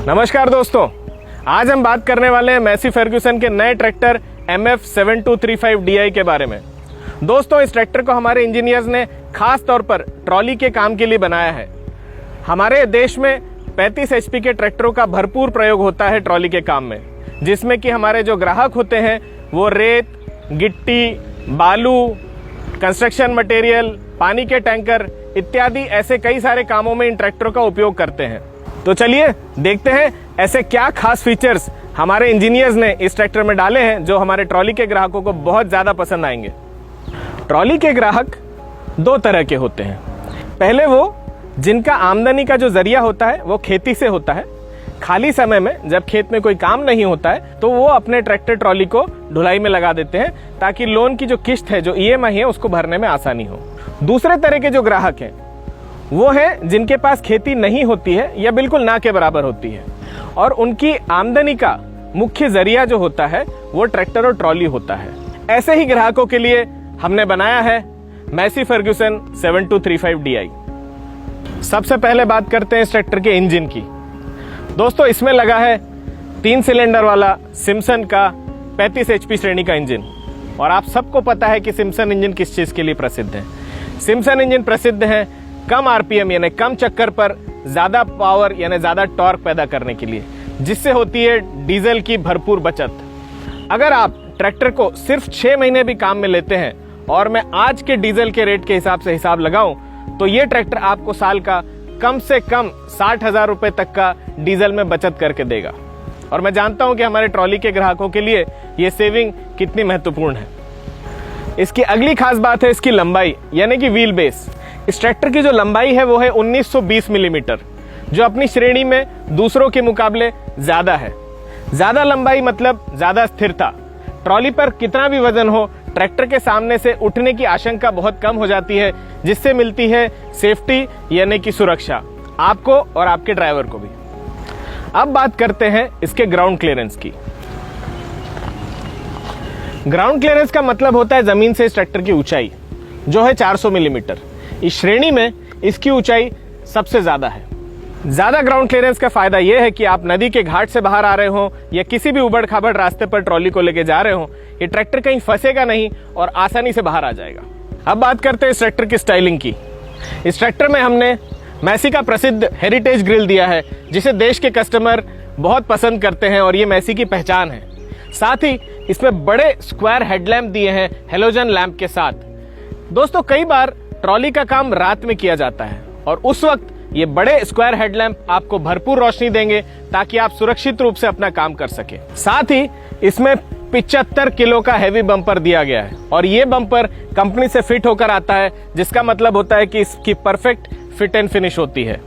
नमस्कार दोस्तों, आज हम बात करने वाले हैं मैसी फर्ग्यूसन के नए ट्रैक्टर MF7235DI के बारे में। दोस्तों, इस ट्रैक्टर को हमारे इंजीनियर्स ने खास तौर पर ट्रॉली के काम के लिए बनाया है। हमारे देश में 35 HP के ट्रैक्टरों का भरपूर प्रयोग होता है ट्रॉली के काम में, जिसमें कि हमारे जो ग्राहक होते हैं वो रेत, गिट्टी, बालू, कंस्ट्रक्शन मटेरियल, पानी के टैंकर इत्यादि ऐसे कई सारे कामों में इन ट्रैक्टरों का उपयोग करते हैं। तो चलिए देखते हैं ऐसे क्या खास फीचर्स हमारे इंजीनियर्स ने इस ट्रैक्टर में डाले हैं जो हमारे ट्रॉली के ग्राहकों को बहुत ज़्यादा पसंद आएंगे। ट्रॉली के ग्राहक दो तरह के होते हैं। पहले वो जिनका आमदनी का जो जरिया होता है वो खेती से होता है। खाली समय में जब खेत में कोई काम नहीं होता है तो वो अपने ट्रैक्टर ट्रॉली को ढुलाई में लगा देते हैं ताकि लोन की जो किस्त है, जो EMI है, उसको भरने में आसानी हो। दूसरे तरह के जो ग्राहक हैं वो है जिनके पास खेती नहीं होती है या बिल्कुल ना के बराबर होती है और उनकी आमदनी का मुख्य जरिया जो होता है वो ट्रैक्टर और ट्रॉली होता है। ऐसे ही ग्राहकों के लिए हमने बनाया है मैसी फर्ग्यूसन 7235DI। सबसे पहले बात करते हैं इस ट्रैक्टर के इंजन की। दोस्तों, इसमें लगा है 3 सिलेंडर वाला सिम्सन का 35 HP श्रेणी का इंजन। और आप सबको पता है कि सिम्सन इंजन किस चीज के लिए प्रसिद्ध है। सिम्सन इंजन प्रसिद्ध है कम RPM यानी कम चक्कर पर ज्यादा पावर यानी ज्यादा टॉर्क पैदा करने के लिए, जिससे होती है डीजल की भरपूर बचत। अगर आप ट्रैक्टर को सिर्फ 6 महीने भी काम में लेते हैं और मैं आज के डीजल के रेट के हिसाब से हिसाब लगाऊं तो ये ट्रैक्टर आपको साल का कम से कम 60,000 रुपए तक का डीजल में बचत करके देगा। और मैं जानता हूं कि हमारे ट्रॉली के ग्राहकों के लिए ये सेविंग कितनी महत्वपूर्ण है। इसकी अगली खास बात है इसकी लंबाई यानी कि व्हील बेस। इस ट्रैक्टर की जो लंबाई है वो है 1920 मिलीमीटर, जो अपनी श्रेणी में दूसरों के मुकाबले ज्यादा है। ज्यादा लंबाई मतलब ज्यादा स्थिरता। ट्रॉली पर कितना भी वजन हो, ट्रैक्टर के सामने से उठने की आशंका बहुत कम हो जाती है, जिससे मिलती है सेफ्टी यानी कि सुरक्षा आपको और आपके ड्राइवर को भी। अब बात करते हैं इसके ग्राउंड क्लियरेंस की। ग्राउंड क्लियरेंस का मतलब होता है जमीन से इस ट्रैक्टर की ऊंचाई, जो है 400 मिलीमीटर। इस श्रेणी में इसकी ऊंचाई सबसे ज्यादा है। ज्यादा ग्राउंड क्लियरेंस का फायदा यह है कि आप नदी के घाट से बाहर आ रहे हो या किसी भी उबड़ खाबड़ रास्ते पर ट्रॉली को लेके जा रहे हो, ये ट्रैक्टर कहीं फंसेगा नहीं और आसानी से बाहर आ जाएगा। अब बात करते हैं इस ट्रैक्टर की स्टाइलिंग की। इस ट्रैक्टर में हमने मैसी का प्रसिद्ध हेरिटेज ग्रिल दिया है, जिसे देश के कस्टमर बहुत पसंद करते हैं और ये मैसी की पहचान है। साथ ही इसमें बड़े स्क्वायर हेडलैम्प दिए हैं हेलोजन लैंप के साथ। दोस्तों, कई बार ट्रॉली का काम रात में किया जाता है और उस वक्त ये बड़े स्क्वायर हेडलैम्प आपको भरपूर रोशनी देंगे ताकि आप सुरक्षित रूप से अपना काम कर सके। साथ ही इसमें 75 किलो का हैवी बम्पर दिया गया है और ये बम्पर कंपनी से फिट होकर आता है, जिसका मतलब होता है कि इसकी परफेक्ट फिट एंड फिनिश होती है।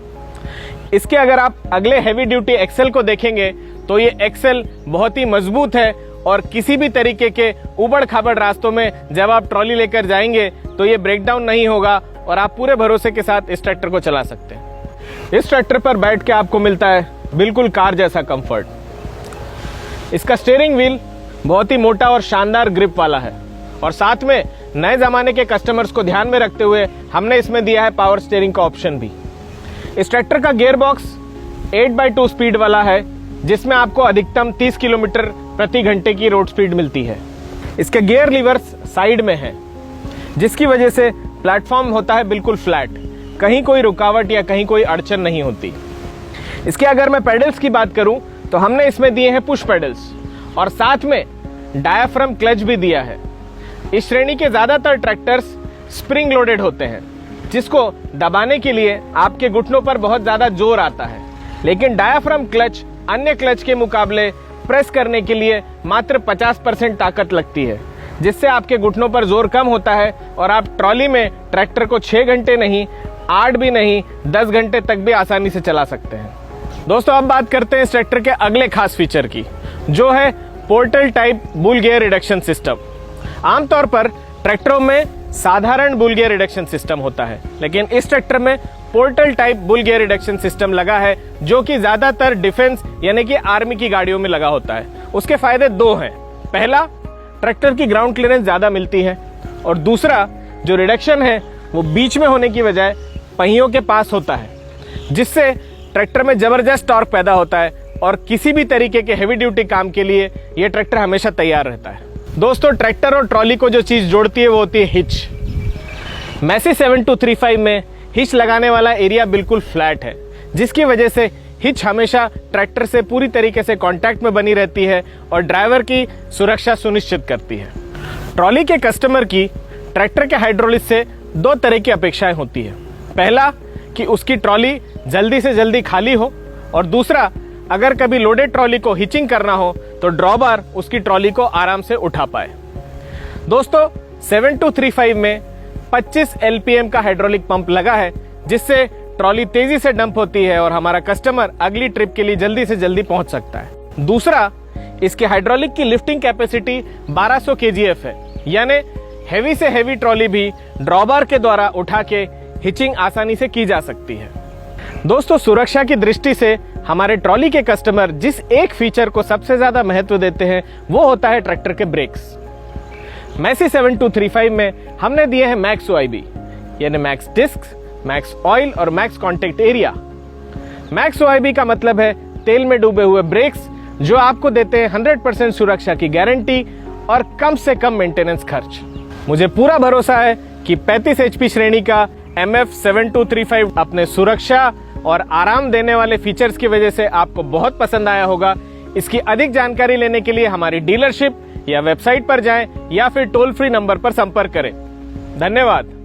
इसके अगर आप अगले हैवी ड्यूटी एक्सेल को देखेंगे तो ये एक्सेल बहुत ही मजबूत है और किसी भी तरीके के उबड़ खाबड़ रास्तों में जब आप ट्रॉली लेकर जाएंगे तो ये ब्रेकडाउन नहीं होगा और आप पूरे भरोसे के साथ इस ट्रैक्टर को चला सकते हैं। इस ट्रैक्टर पर बैठ के आपको मिलता है बिल्कुल कार जैसा कंफर्ट। इसका स्टीयरिंग व्हील बहुत ही मोटा और शानदार ग्रिप वाला है और साथ में नए जमाने के कस्टमर्स को ध्यान में रखते हुए हमने इसमें दिया है पावर स्टीयरिंग का ऑप्शन भी। इस ट्रैक्टर का गियर बॉक्स 8x2 स्पीड वाला है, जिसमें आपको अधिकतम 30 किलोमीटर प्रति घंटे की रोड स्पीड मिलती है। इसके गियर लीवर्स साइड में हैं, जिसकी वजह से प्लेटफॉर्म होता है बिल्कुल फ्लैट, कहीं कोई रुकावट या कहीं कोई अड़चन नहीं होती। इसके अगर मैं पेडल्स की बात करूं तो हमने इसमें दिए हैं पुश पेडल्स और साथ में डायाफ्राम क्लच भी दिया है। इस श्रेणी के ज्यादातर ट्रैक्टर्स स्प्रिंग लोडेड होते हैं, जिसको दबाने के लिए आपके घुटनों पर बहुत ज्यादा जोर आता है, लेकिन डायाफ्राम क्लच अन्य क्लच के मुकाबले प्रेस करने के लिए मात्र 50% ताकत लगती है, जिससे आपके घुटनों पर जोर कम होता है और आप ट्रॉली में ट्रैक्टर को 6 घंटे नहीं, 8 भी नहीं, 10 घंटे तक भी आसानी से चला सकते हैं। दोस्तों, अब बात करते हैं इस ट्रैक्टर के अगले खास फीचर की, जो है portal type bull gear reduction system. आमतौर पर ट्रैक्टरों में साधारण बुल गियर रिडक्शन सिस्टम होता है, लेकिन इस ट्रैक्टर में portal type bull gear reduction system लगा है, जो कि ज्यादातर डिफेंस यानी कि आर्मी की गाड़ियों में लगा होता है। उसके फायदे 2 हैं। पहला, ट्रैक्टर की ग्राउंड क्लियरेंस ज्यादा मिलती है और दूसरा, जो रिडक्शन है वो बीच में होने की बजाय पहियों के पास होता है, जिससे ट्रैक्टर में जबरदस्त टॉर्क पैदा होता है और किसी भी तरीके के हेवी ड्यूटी काम के लिए यह ट्रैक्टर हमेशा तैयार रहता है। दोस्तों, ट्रैक्टर और ट्रॉली को जो चीज जोड़ती है वो होती है हिच। मैसी 7235 में हिच लगाने वाला एरिया बिल्कुल फ्लैट है, जिसकी वजह से हिच हमेशा ट्रैक्टर से पूरी तरीके से कांटेक्ट में बनी रहती है और ड्राइवर की सुरक्षा सुनिश्चित करती है। ट्रॉली के कस्टमर की ट्रैक्टर के हाइड्रोलिक से दो तरह की अपेक्षाएं होती है। पहला कि उसकी ट्रॉली जल्दी से जल्दी खाली हो, और दूसरा, अगर कभी लोडेड ट्रॉली को हिचिंग करना हो तो ड्रॉबार उसकी ट्रॉली को आराम से उठा पाए। दोस्तों, 7235 में 25 LPM का हाइड्रोलिक पंप लगा है, जिससे ट्रॉली तेजी से डंप होती है और हमारा कस्टमर अगली ट्रिप के लिए जल्दी से जल्दी पहुंच सकता है। दूसरा, इसके हाइड्रोलिक की लिफ्टिंग कैपेसिटी 1200 kgf है, यानी हेवी से हेवी ट्रॉली भी ड्रॉबार के द्वारा उठा के हिचिंग आसानी से की जा सकती है। दोस्तों, सुरक्षा की दृष्टि से हमारे ट्रॉली के कस्टमर जिस एक फीचर को सबसे ज्यादा महत्व देते हैं वो होता है ट्रैक्टर के ब्रेक्स। मैसी 7235 में हमने दिए हैं मैक्स OIB, यानी मैक्स डिस्क, मैक्स ऑयल और max contact area. Max OIB का मतलब है तेल में डूबे हुए ब्रेक्स, जो आपको देते हैं 100% सुरक्षा की गारंटी और कम से कम मेंटेनेंस खर्च। मुझे पूरा भरोसा है कि 35 HP श्रेणी का MF 7235 अपने सुरक्षा और आराम देने वाले फीचर्स की वजह से आपको बहुत पसंद आया होगा। इसकी अधिक जानकारी लेने के लिए हमारी डीलरशिप या वेबसाइट पर जाएं या फिर टोल फ्री नंबर पर संपर्क करें। धन्यवाद।